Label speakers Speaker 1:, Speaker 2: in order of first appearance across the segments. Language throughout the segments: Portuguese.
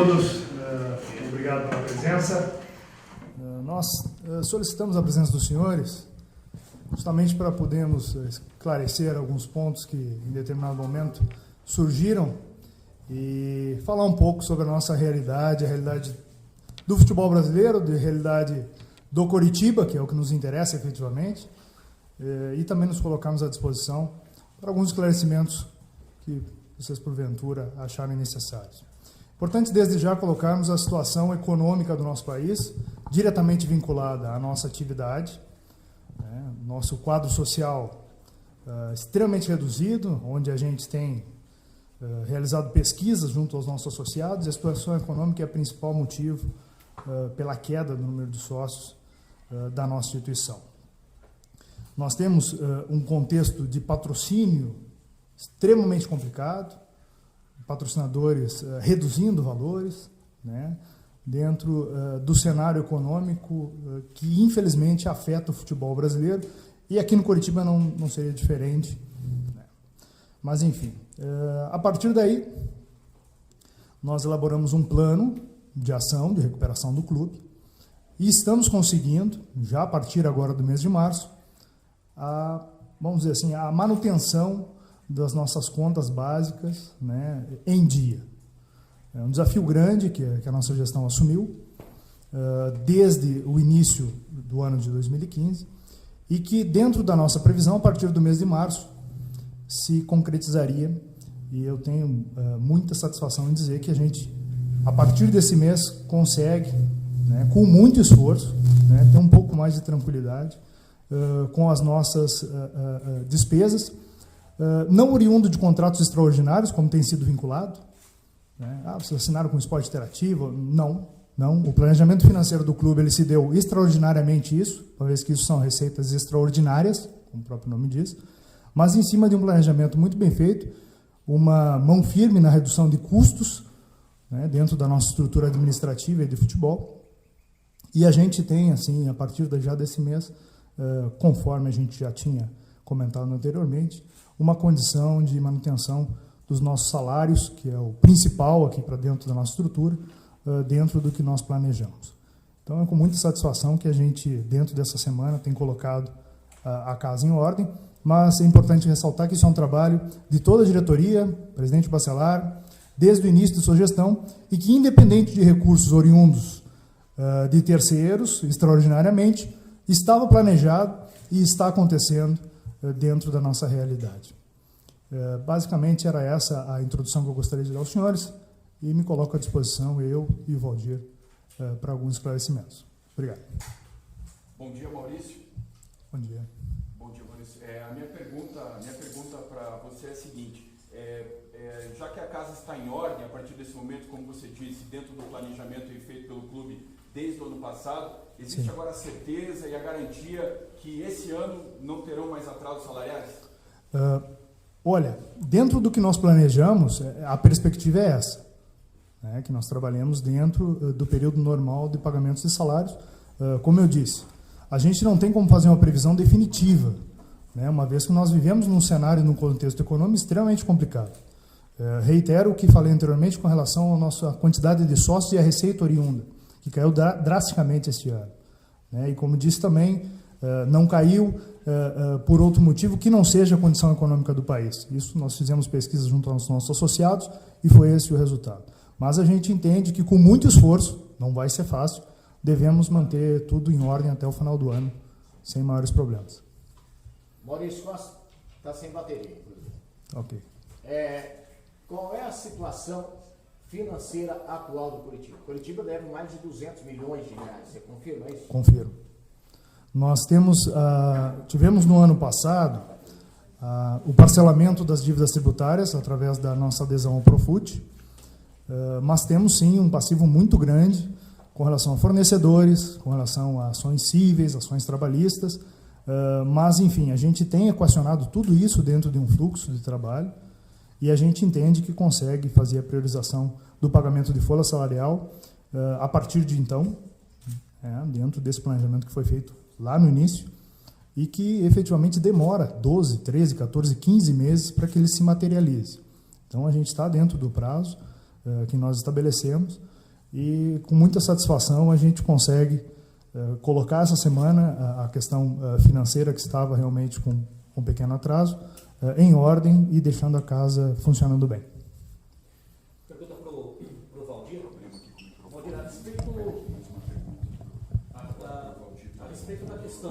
Speaker 1: todos, obrigado pela presença. Nós solicitamos a presença dos senhores justamente para podermos esclarecer alguns pontos que em determinado momento surgiram e falar um pouco sobre a nossa realidade, a realidade do futebol brasileiro, a realidade do Coritiba, que é o que nos interessa efetivamente, e também nos colocarmos à disposição para alguns esclarecimentos que vocês porventura acharem necessários. Importante desde já colocarmos a situação econômica do nosso país, diretamente vinculada à nossa atividade, nosso quadro social extremamente reduzido, onde a gente tem realizado pesquisas junto aos nossos associados, e a situação econômica é o principal motivo pela queda do número de sócios da nossa instituição. Nós temos um contexto de patrocínio extremamente complicado, patrocinadores reduzindo valores, dentro do cenário econômico que infelizmente afeta o futebol brasileiro, e aqui no Coritiba não seria diferente. Mas enfim, a partir daí nós elaboramos um plano de ação, de recuperação do clube, e estamos conseguindo, já a partir agora do mês de março, vamos dizer assim, a manutenção das nossas contas básicas, em dia. É um desafio grande que a nossa gestão assumiu desde o início do ano de 2015 e que, dentro da nossa previsão, a partir do mês de março, se concretizaria, e eu tenho muita satisfação em dizer que a gente, a partir desse mês, consegue, com muito esforço, ter um pouco mais de tranquilidade com as nossas despesas, não oriundo de contratos extraordinários, como tem sido vinculado. Vocês assinaram com o esporte interativo? Não. O planejamento financeiro do clube ele se deu extraordinariamente isso, uma vez que isso são receitas extraordinárias, como o próprio nome diz, mas em cima de um planejamento muito bem feito, uma mão firme na redução de custos, dentro da nossa estrutura administrativa e de futebol. E a gente tem, assim, a partir já desse mês, conforme a gente já tinha comentado anteriormente, uma condição de manutenção dos nossos salários, que é o principal aqui para dentro da nossa estrutura, dentro do que nós planejamos. Então, é com muita satisfação que a gente, dentro dessa semana, tem colocado a casa em ordem, mas é importante ressaltar que isso é um trabalho de toda a diretoria, presidente Bacelar, desde o início de sua gestão, e que, independente de recursos oriundos de terceiros, extraordinariamente, estava planejado e está acontecendo dentro da nossa realidade. Basicamente, era essa a introdução que eu gostaria de dar aos senhores, e me coloco à disposição, eu e o Valdir, para alguns esclarecimentos. Obrigado.
Speaker 2: Bom dia, Maurício.
Speaker 1: Bom dia.
Speaker 2: Bom dia, Maurício. A minha pergunta para você é a seguinte, já que a casa está em ordem, a partir desse momento, como você disse, dentro do planejamento feito pelo clube desde o ano passado, existe Sim. agora a certeza e a garantia que esse ano não terão mais atrasos salariais?
Speaker 1: Olha, dentro do que nós planejamos, a perspectiva é essa, que nós trabalhemos dentro do período normal de pagamentos de salários. Como eu disse, a gente não tem como fazer uma previsão definitiva, uma vez que nós vivemos num cenário, num contexto econômico extremamente complicado. Reitero o que falei anteriormente com relação à nossa quantidade de sócios e a receita oriunda, que caiu drasticamente este ano. E como disse também, não caiu por outro motivo que não seja a condição econômica do país. Isso nós fizemos pesquisas junto aos nossos associados e foi esse o resultado. Mas a gente entende que com muito esforço, não vai ser fácil, devemos manter tudo em ordem até o final do ano, sem maiores problemas.
Speaker 3: Maurício Costa está sem bateria, inclusive.
Speaker 1: Ok.
Speaker 3: Qual é a situação financeira atual do Coritiba? O Coritiba deve mais de 200 milhões de reais. Você confirma isso?
Speaker 1: Confirmo. Nós tivemos no ano passado o parcelamento das dívidas tributárias através da nossa adesão ao Profut, mas temos sim um passivo muito grande com relação a fornecedores, com relação a ações cíveis, ações trabalhistas, mas enfim, a gente tem equacionado tudo isso dentro de um fluxo de trabalho e a gente entende que consegue fazer a priorização do pagamento de folha salarial a partir de então, dentro desse planejamento que foi feito lá no início, e que efetivamente demora 12, 13, 14, 15 meses para que ele se materialize. Então, a gente está dentro do prazo que nós estabelecemos e com muita satisfação a gente consegue colocar essa semana a questão financeira, que estava realmente com um pequeno atraso, em ordem e deixando a casa funcionando bem.
Speaker 4: Pergunta para o Valdir. Valdir, a respeito da questão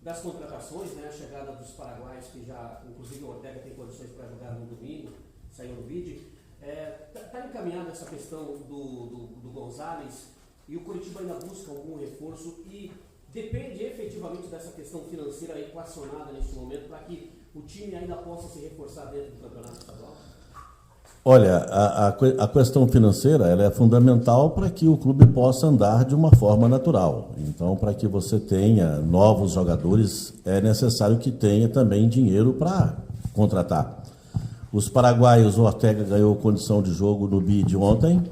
Speaker 4: das contratações, né, a chegada dos paraguaios, que já, inclusive o Ortega tem condições para jogar no domingo, saiu no vídeo. Está encaminhada essa questão do Gonzalez, e o Coritiba ainda busca algum reforço, e depende efetivamente dessa questão financeira equacionada neste momento para que o time ainda possa se reforçar dentro do campeonato estadual?
Speaker 5: Olha, a questão financeira ela é fundamental para que o clube possa andar de uma forma natural. Então, para que você tenha novos jogadores, é necessário que tenha também dinheiro para contratar. Os paraguaios, o Ortega ganhou condição de jogo no BID ontem.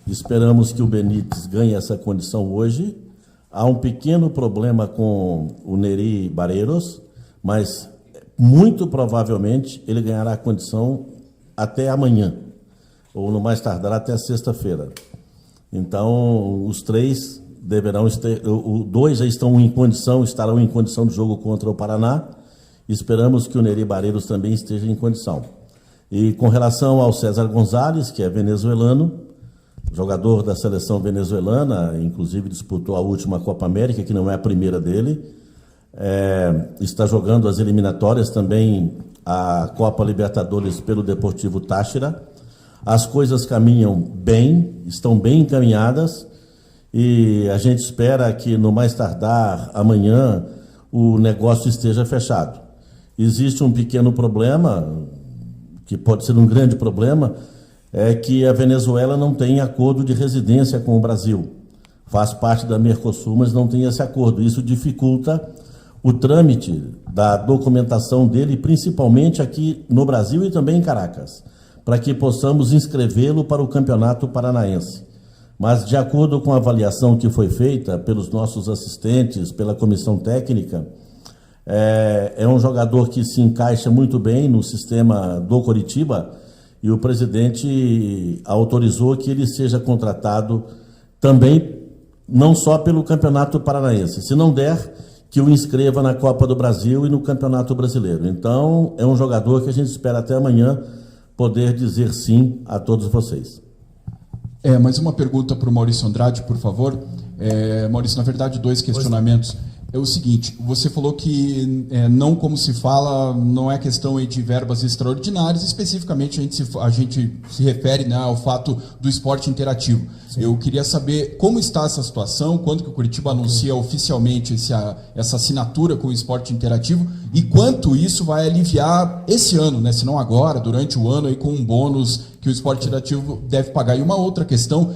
Speaker 5: Esperamos que o Benítez ganhe essa condição hoje. Há um pequeno problema com o Nery Barreiros, mas muito provavelmente ele ganhará a condição até amanhã, ou no mais tardar até sexta-feira. Então, os três deverão estar, dois já estão em condição, estarão em condição de jogo contra o Paraná. Esperamos que o Nery Barreiros também esteja em condição. E com relação ao César Gonzalez, que é venezuelano, jogador da seleção venezuelana, inclusive disputou a última Copa América, que não é a primeira dele, está jogando as eliminatórias também, a Copa Libertadores pelo Deportivo Táchira. As coisas caminham bem, estão bem encaminhadas, e a gente espera que no mais tardar amanhã o negócio esteja fechado. Existe um pequeno problema, que pode ser um grande problema, é que a Venezuela não tem acordo de residência com o Brasil. Faz parte da Mercosul, mas não tem esse acordo. Isso dificulta o trâmite da documentação dele, principalmente aqui no Brasil e também em Caracas, para que possamos inscrevê-lo para o Campeonato Paranaense. Mas, de acordo com a avaliação que foi feita pelos nossos assistentes, pela comissão técnica, é um jogador que se encaixa muito bem no sistema do Coritiba, e o presidente autorizou que ele seja contratado também, não só pelo Campeonato Paranaense. Se não der, que o inscreva na Copa do Brasil e no Campeonato Brasileiro. Então, é um jogador que a gente espera até amanhã poder dizer sim a todos vocês.
Speaker 6: Mais uma pergunta para o Maurício Andrade, por favor. Maurício, na verdade, 2 questionamentos. É o seguinte, você falou que não como se fala, não é questão aí de verbas extraordinárias, especificamente a gente se refere, né, ao fato do esporte interativo. Sim. Eu queria saber como está essa situação, quando que o Coritiba anuncia oficialmente essa assinatura com o esporte interativo e quanto isso vai aliviar esse ano, né, se não agora, durante o ano, aí, com um bônus que o esporte interativo deve pagar. E uma outra questão,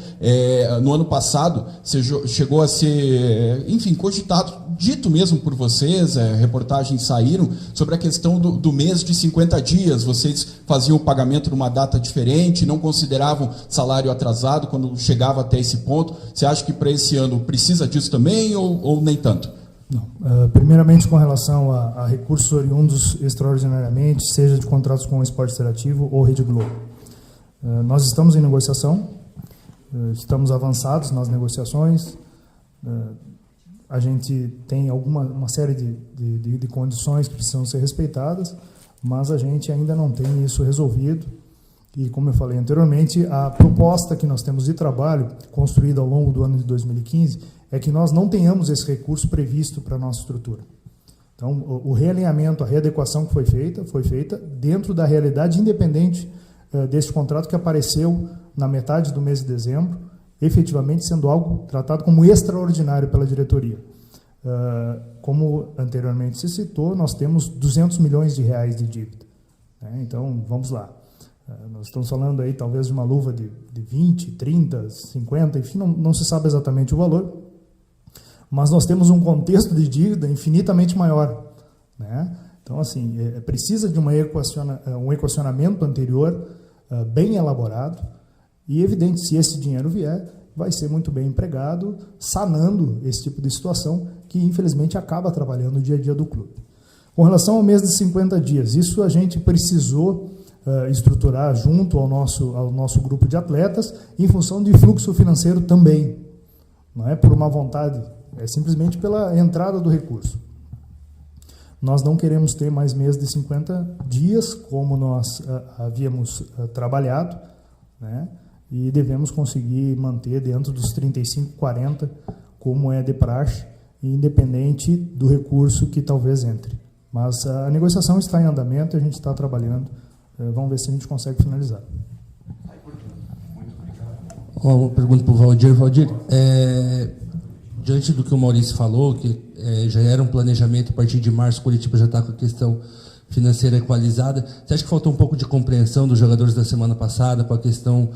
Speaker 6: no ano passado, você chegou a ser, enfim, cogitado, dito mesmo por vocês, reportagens saíram, sobre a questão do mês de 50 dias. Vocês faziam o pagamento numa data diferente, não consideravam salário atrasado quando chegava até esse ponto. Você acha que para esse ano precisa disso também ou nem tanto?
Speaker 1: Não. Primeiramente, com relação a recursos oriundos extraordinariamente, seja de contratos com o esporte interativo ou Rede Globo. Nós estamos em negociação, estamos avançados nas negociações, a gente tem uma série de condições que precisam ser respeitadas, mas a gente ainda não tem isso resolvido. E, como eu falei anteriormente, a proposta que nós temos de trabalho, construída ao longo do ano de 2015, é que nós não tenhamos esse recurso previsto para a nossa estrutura. Então, o realinhamento, a readequação que foi feita dentro da realidade independente deste contrato que apareceu na metade do mês de dezembro, efetivamente sendo algo tratado como extraordinário pela diretoria. Como anteriormente se citou, nós temos 200 milhões de reais de dívida. Então, vamos lá. Nós estamos falando aí talvez de uma luva de 20, 30, 50, enfim, não se sabe exatamente o valor, mas nós temos um contexto de dívida infinitamente maior, né? Então, assim, precisa de um equacionamento anterior bem elaborado e, evidente, se esse dinheiro vier, vai ser muito bem empregado, sanando esse tipo de situação que, infelizmente, acaba atrapalhando o dia a dia do clube. Com relação ao mês de 50 dias, isso a gente precisou estruturar junto ao nosso grupo de atletas, em função de fluxo financeiro também. Não é por uma vontade, é simplesmente pela entrada do recurso. Nós não queremos ter mais mês de 50 dias, como nós havíamos trabalhado, né? E devemos conseguir manter dentro dos 35, 40, como é de praxe, independente do recurso que talvez entre. Mas a negociação está em andamento e a gente está trabalhando. Vamos ver se a gente consegue finalizar.
Speaker 7: Uma pergunta para o Valdir. Valdir, diante do que o Maurício falou, que já era um planejamento, a partir de março o Coritiba já está com a questão financeira equalizada, você acha que faltou um pouco de compreensão dos jogadores da semana passada com a questão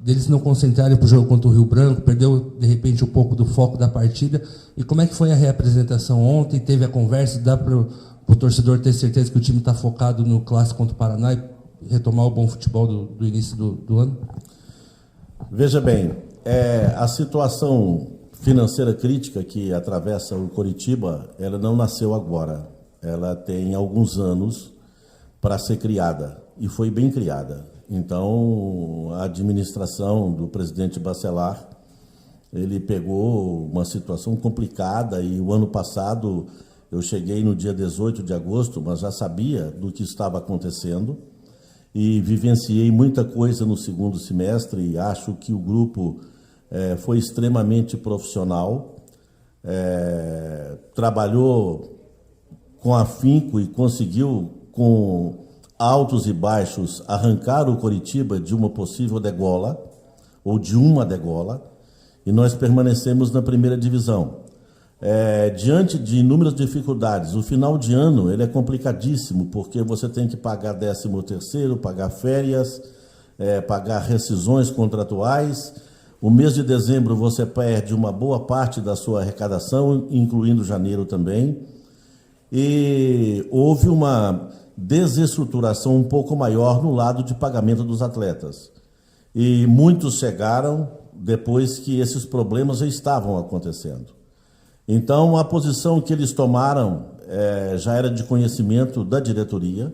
Speaker 7: deles não concentrarem para o jogo contra o Rio Branco, perdeu de repente um pouco do foco da partida? E como é que foi a reapresentação ontem? Teve a conversa? Dá para o torcedor ter certeza que o time está focado no clássico contra o Paraná e retomar o bom futebol do início do ano?
Speaker 5: Veja bem, a situação financeira crítica que atravessa o Coritiba, ela não nasceu agora. Ela tem alguns anos para ser criada, e foi bem criada. Então, a administração do presidente Bacelar, ele pegou uma situação complicada, e o ano passado eu cheguei no dia 18 de agosto, mas já sabia do que estava acontecendo e vivenciei muita coisa no segundo semestre, e acho que o grupo foi extremamente profissional, trabalhou com afinco e conseguiu, com altos e baixos, arrancar o Coritiba de uma possível degola, ou de uma degola, e nós permanecemos na primeira divisão. Diante de inúmeras dificuldades, o final de ano ele é complicadíssimo, porque você tem que pagar 13º, pagar férias, pagar rescisões contratuais. O mês de dezembro você perde uma boa parte da sua arrecadação, incluindo janeiro também. E houve uma desestruturação um pouco maior no lado de pagamento dos atletas. E muitos chegaram depois que esses problemas já estavam acontecendo. Então, a posição que eles tomaram já era de conhecimento da diretoria.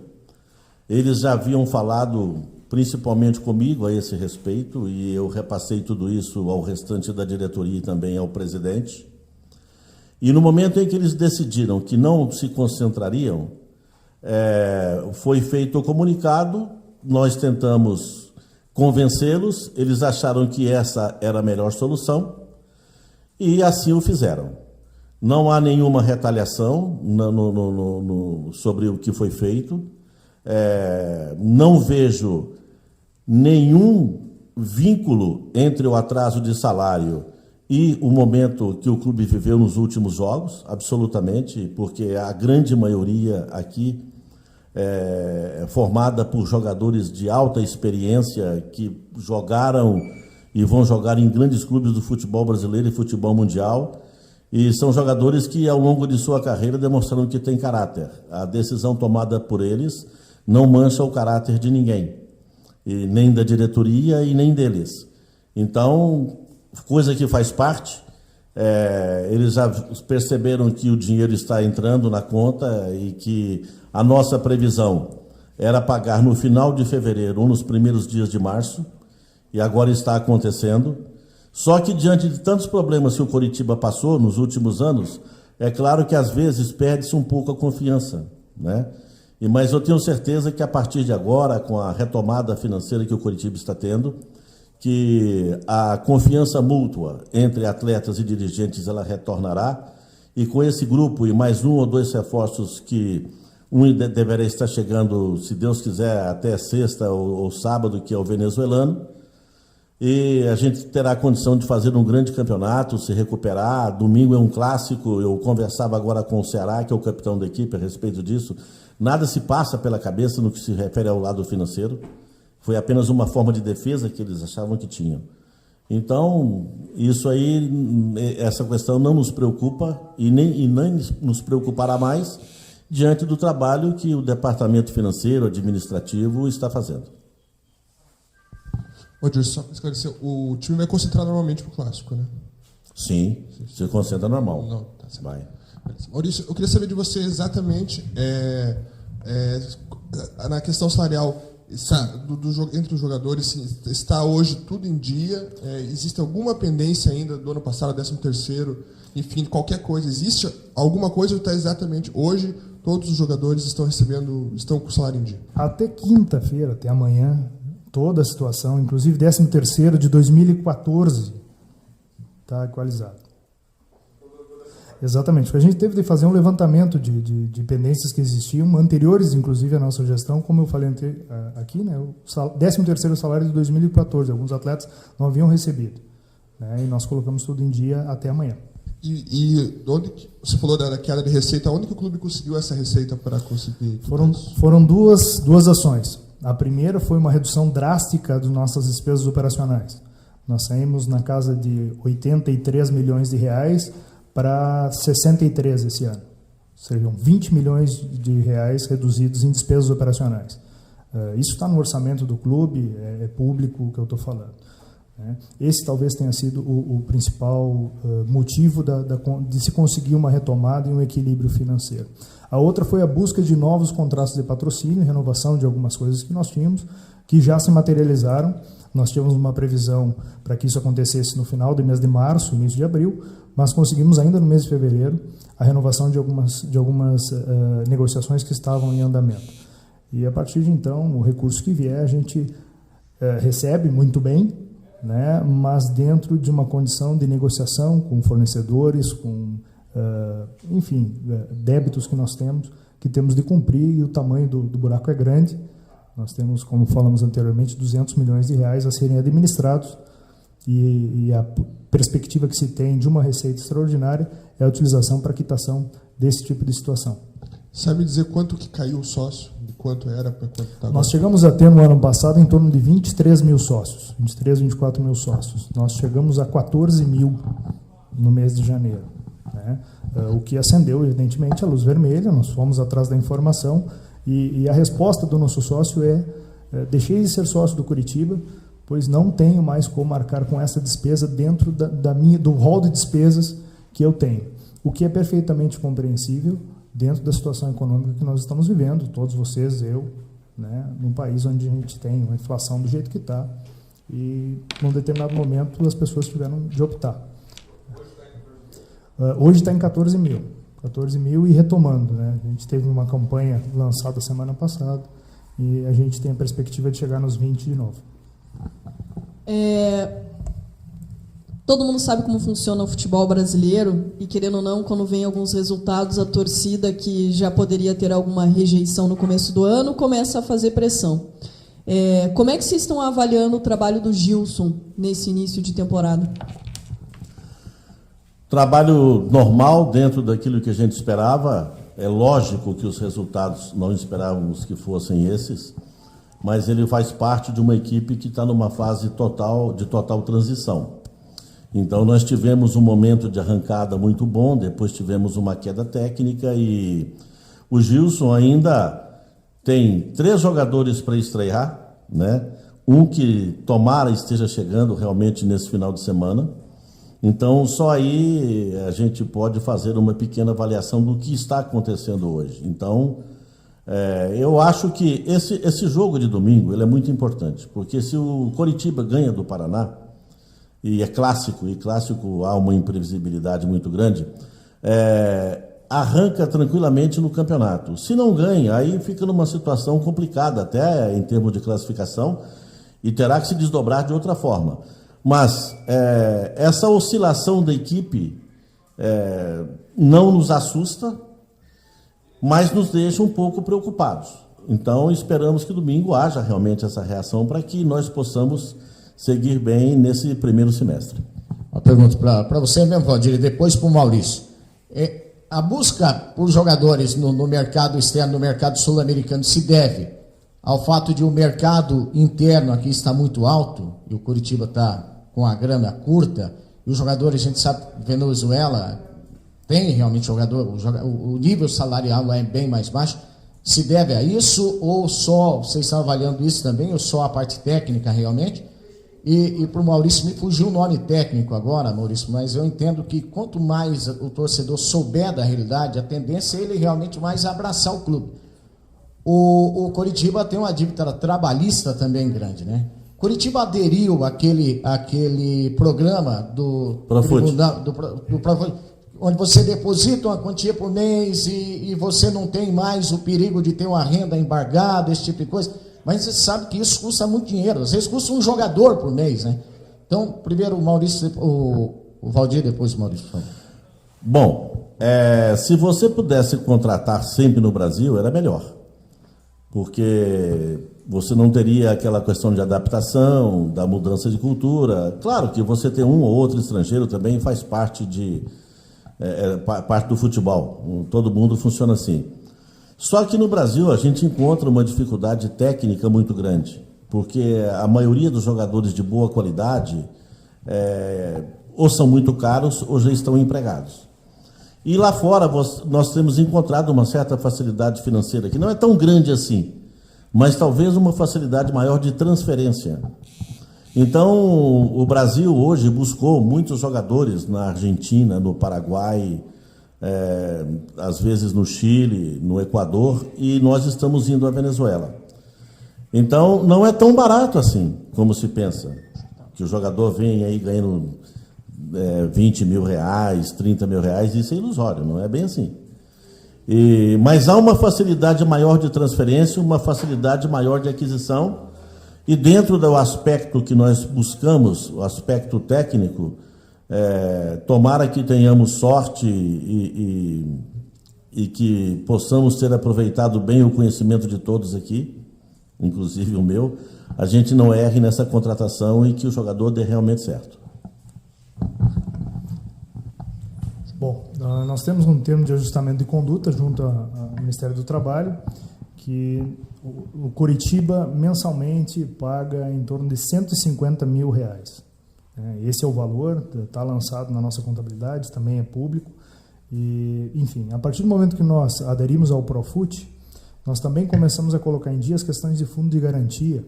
Speaker 5: Eles já haviam falado, principalmente comigo, a esse respeito, e eu repassei tudo isso ao restante da diretoria e também ao presidente. E no momento em que eles decidiram que não se concentrariam, foi feito o comunicado, nós tentamos convencê-los, eles acharam que essa era a melhor solução e assim o fizeram. Não há nenhuma retaliação sobre o que foi feito, não vejo nenhum vínculo entre o atraso de salário e o momento que o clube viveu nos últimos jogos, absolutamente, porque a grande maioria aqui é formada por jogadores de alta experiência que jogaram e vão jogar em grandes clubes do futebol brasileiro e futebol mundial, e são jogadores que ao longo de sua carreira demonstraram que têm caráter. A decisão tomada por eles não mancha o caráter de ninguém, e nem da diretoria e nem deles. Então, coisa que faz parte, eles já perceberam que o dinheiro está entrando na conta e que a nossa previsão era pagar no final de fevereiro ou nos primeiros dias de março, e agora está acontecendo. Só que diante de tantos problemas que o Coritiba passou nos últimos anos, é claro que às vezes perde-se um pouco a confiança, né? Mas eu tenho certeza que a partir de agora, com a retomada financeira que o Coritiba está tendo, que a confiança mútua entre atletas e dirigentes ela retornará, e com esse grupo e mais 1 ou 2 reforços que deverá estar chegando, se Deus quiser, até sexta ou sábado, que é o venezuelano, e a gente terá condição de fazer um grande campeonato, se recuperar. Domingo é um clássico, eu conversava agora com o Ceará, que é o capitão da equipe, a respeito disso. Nada se passa pela cabeça no que se refere ao lado financeiro. Foi apenas uma forma de defesa que eles achavam que tinham. Então, isso aí, essa questão não nos preocupa e nem nos preocupará mais diante do trabalho que o departamento financeiro, administrativo está fazendo.
Speaker 8: Ô, Dilson, só para esclarecer, o time vai concentrar normalmente para o Clássico, né?
Speaker 5: Sim, se concentra normal.
Speaker 8: Não, tá certo.
Speaker 5: Vai.
Speaker 8: Maurício, eu queria saber de você exatamente Na questão salarial, entre os jogadores, está hoje tudo em dia? Existe alguma pendência ainda do ano passado, 13º, enfim, qualquer coisa? Existe alguma coisa ou está exatamente hoje todos os jogadores estão com o salário em dia? Até quinta-feira, até amanhã, toda a situação, inclusive 13º de 2014, está equalizado. Exatamente, porque a gente teve de fazer um levantamento de pendências que existiam, anteriores inclusive à nossa gestão, como eu falei aqui, né, o 13º salário de 2014, alguns atletas não haviam recebido, né, e nós colocamos tudo em dia até amanhã. E onde você falou da queda de receita, onde que o clube conseguiu essa receita para conseguir? Foram duas ações. A primeira foi uma redução drástica das nossas despesas operacionais. Nós saímos na casa de 83 milhões de reais para 63 esse ano. Seriam 20 milhões de reais reduzidos em despesas operacionais. Isso está no orçamento do clube, é público o que eu estou falando. Esse talvez tenha sido o principal motivo de se conseguir uma retomada e um equilíbrio financeiro. A outra foi a busca de novos contratos de patrocínio, renovação de algumas coisas que nós tínhamos, que já se materializaram. Nós tínhamos uma previsão para que isso acontecesse no final do mês de março, início de abril, mas conseguimos ainda no mês de fevereiro a renovação de algumas negociações que estavam em andamento. E a partir de então, o recurso que vier a gente recebe muito bem, né, mas dentro de uma condição de negociação com fornecedores, com, enfim, débitos que nós temos, que temos de cumprir, e o tamanho do buraco é grande. Nós temos, como falamos anteriormente, 200 milhões de reais a serem administrados, e a perspectiva que se tem de uma receita extraordinária é a utilização para quitação desse tipo de situação. Sabe dizer quanto que caiu o sócio? De quanto era para quanto está agora? Nós chegamos a ter no ano passado em torno de 23 mil sócios, 23, 24 mil sócios. Nós chegamos a 14 mil no mês de janeiro, né? O que acendeu, evidentemente, a luz vermelha. Nós fomos atrás da informação e a resposta do nosso sócio deixei de ser sócio do Curitiba, pois não tenho mais como arcar com essa despesa dentro do rol de despesas que eu tenho. O que é perfeitamente compreensível dentro da situação econômica que nós estamos vivendo, todos vocês, eu, né, num país onde a gente tem uma inflação do jeito que está, e num determinado momento as pessoas tiveram de optar. Hoje está em 14 mil e retomando, né? A gente teve uma campanha lançada semana passada e a gente tem a perspectiva de chegar nos 20 de novo.
Speaker 9: Todo mundo sabe como funciona o futebol brasileiro e, querendo ou não, quando vem alguns resultados, a torcida, que já poderia ter alguma rejeição no começo do ano, começa a fazer pressão. Como é que vocês estão avaliando o trabalho do Gilson nesse início de temporada?
Speaker 5: Trabalho normal, dentro daquilo que a gente esperava. É lógico que os resultados não esperávamos que fossem esses, mas ele faz parte de uma equipe que está numa fase de total transição. Então, nós tivemos um momento de arrancada muito bom, depois tivemos uma queda técnica, e o Gilson ainda tem 3 jogadores para estrear, né? Um que tomara esteja chegando realmente nesse final de semana. Então, só aí a gente pode fazer uma pequena avaliação do que está acontecendo hoje. Então, eu acho que esse jogo de domingo ele é muito importante, porque se o Coritiba ganha do Paraná, e é clássico, e clássico há uma imprevisibilidade muito grande, arranca tranquilamente no campeonato. Se não ganha, aí fica numa situação complicada, até em termos de classificação, e terá que se desdobrar de outra forma. Mas essa oscilação da equipe não nos assusta, mas nos deixa um pouco preocupados. Então, esperamos que domingo haja realmente essa reação para que nós possamos seguir bem nesse primeiro semestre.
Speaker 3: Uma pergunta para você mesmo, Valdir, e depois para o Maurício. A busca por jogadores no mercado externo, no mercado sul-americano, se deve ao fato de o mercado interno aqui está muito alto, e o Curitiba está com a grana curta, e os jogadores, a gente sabe, Venezuela tem realmente jogador, o nível salarial lá é bem mais baixo. Se deve a isso, ou só, vocês estão avaliando isso também, ou só a parte técnica realmente? E para o Maurício, me fugiu o nome técnico agora, Maurício, mas eu entendo que quanto mais o torcedor souber da realidade, a tendência é ele realmente mais abraçar o clube. O Coritiba tem uma dívida trabalhista também grande, né? Coritiba aderiu àquele programa do
Speaker 5: Profut,
Speaker 3: onde você deposita uma quantia por mês e você não tem mais o perigo de ter uma renda embargada, esse tipo de coisa. Mas você sabe que isso custa muito dinheiro. Às vezes custa um jogador por mês, né? Então, primeiro o Maurício, o Valdir, depois o Maurício, por favor.
Speaker 5: Bom, se você pudesse contratar sempre no Brasil, era melhor. Porque você não teria aquela questão de adaptação, da mudança de cultura. Claro que você ter um ou outro estrangeiro também faz parte parte do futebol. Todo mundo funciona assim. Só que no Brasil a gente encontra uma dificuldade técnica muito grande, porque a maioria dos jogadores de boa qualidade ou são muito caros ou já estão empregados. E lá fora nós temos encontrado uma certa facilidade financeira, que não é tão grande assim, mas talvez uma facilidade maior de transferência. Então, o Brasil hoje buscou muitos jogadores na Argentina, no Paraguai, às vezes no Chile, no Equador, e nós estamos indo à Venezuela. Então, não é tão barato assim, como se pensa, que o jogador vem aí ganhando 20 mil reais, 30 mil reais, isso é ilusório, não é bem assim. Mas há uma facilidade maior de transferência, uma facilidade maior de aquisição, e dentro do aspecto que nós buscamos, o aspecto técnico, tomara que tenhamos sorte e que possamos ter aproveitado bem o conhecimento de todos aqui, inclusive o meu, a gente não erre nessa contratação e que o jogador dê realmente certo.
Speaker 1: Bom, nós temos um termo de ajustamento de conduta junto ao Ministério do Trabalho, que o Coritiba mensalmente paga em torno de 150 mil reais. Esse é o valor, está lançado na nossa contabilidade, também é público. E, enfim, a partir do momento que nós aderimos ao Profut, nós também começamos a colocar em dia as questões de fundo de garantia,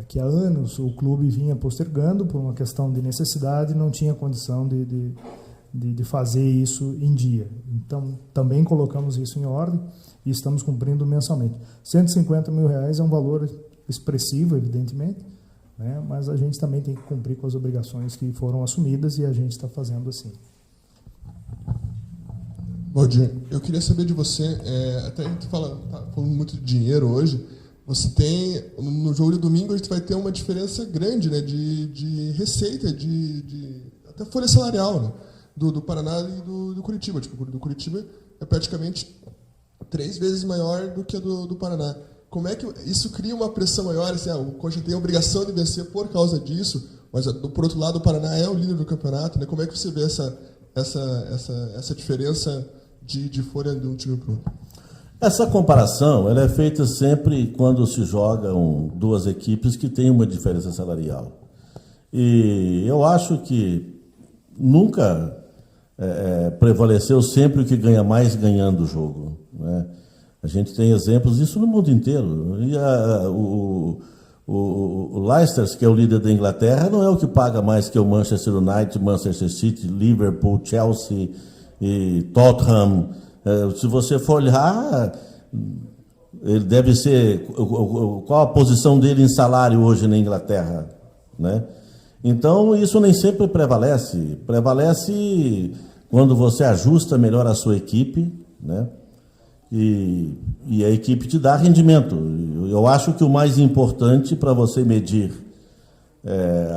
Speaker 1: que há anos o clube vinha postergando por uma questão de necessidade e não tinha condição de fazer isso em dia. Então, também colocamos isso em ordem e estamos cumprindo mensalmente. 150 mil reais é um valor expressivo, evidentemente, né? Mas a gente também tem que cumprir com as obrigações que foram assumidas e a gente está fazendo assim.
Speaker 10: Valdir, eu queria saber de você, até a gente tá falando muito de dinheiro hoje, você tem, no jogo de domingo a gente vai ter uma diferença grande, né, de receita, até folha salarial, né, do Paraná e do Curitiba. Tipo, do Curitiba é praticamente 3 vezes maior do que a do Paraná. Como é que isso cria uma pressão maior? Assim, o Coxa tem a obrigação de vencer por causa disso, mas por outro lado o Paraná é o líder do campeonato, né? Como é que você vê essa diferença de folha de um time para o outro?
Speaker 5: Essa comparação ela é feita sempre quando se jogam duas equipes que têm uma diferença salarial. E eu acho que nunca prevaleceu sempre o que ganha mais ganhando o jogo, né? A gente tem exemplos disso no mundo inteiro. E o Leicester, que é o líder da Inglaterra, não é o que paga mais que o Manchester United, Manchester City, Liverpool, Chelsea e Tottenham. Se você for olhar, ele deve ser... Qual a posição dele em salário hoje na Inglaterra, né? Então, isso nem sempre prevalece. Prevalece quando você ajusta melhor a sua equipe, né? E a equipe te dá rendimento. Eu acho que o mais importante para você medir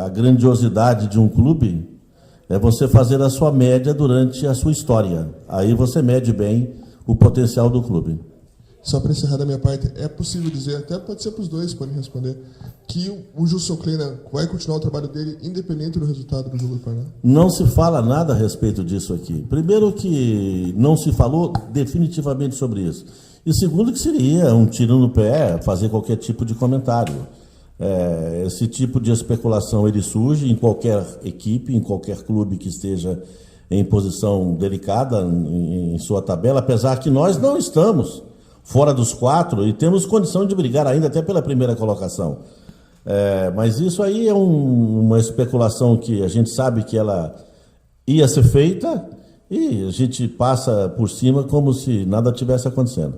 Speaker 5: a grandiosidade de um clube é você fazer a sua média durante a sua história. Aí você mede bem o potencial do clube.
Speaker 10: Só para encerrar da minha parte, é possível dizer, até pode ser para os dois, podem responder, que o Gilson Kleina vai continuar o trabalho dele independente do resultado do jogo do Paraná?
Speaker 5: Não se fala nada a respeito disso aqui. Primeiro que não se falou definitivamente sobre isso. E segundo que seria um tiro no pé fazer qualquer tipo de comentário. Esse tipo de especulação ele surge em qualquer equipe, em qualquer clube que esteja em posição delicada em sua tabela, apesar que nós não estamos fora dos 4 e temos condição de brigar ainda até pela primeira colocação. Mas isso aí é uma especulação que a gente sabe que ela ia ser feita e a gente passa por cima como se nada tivesse acontecendo.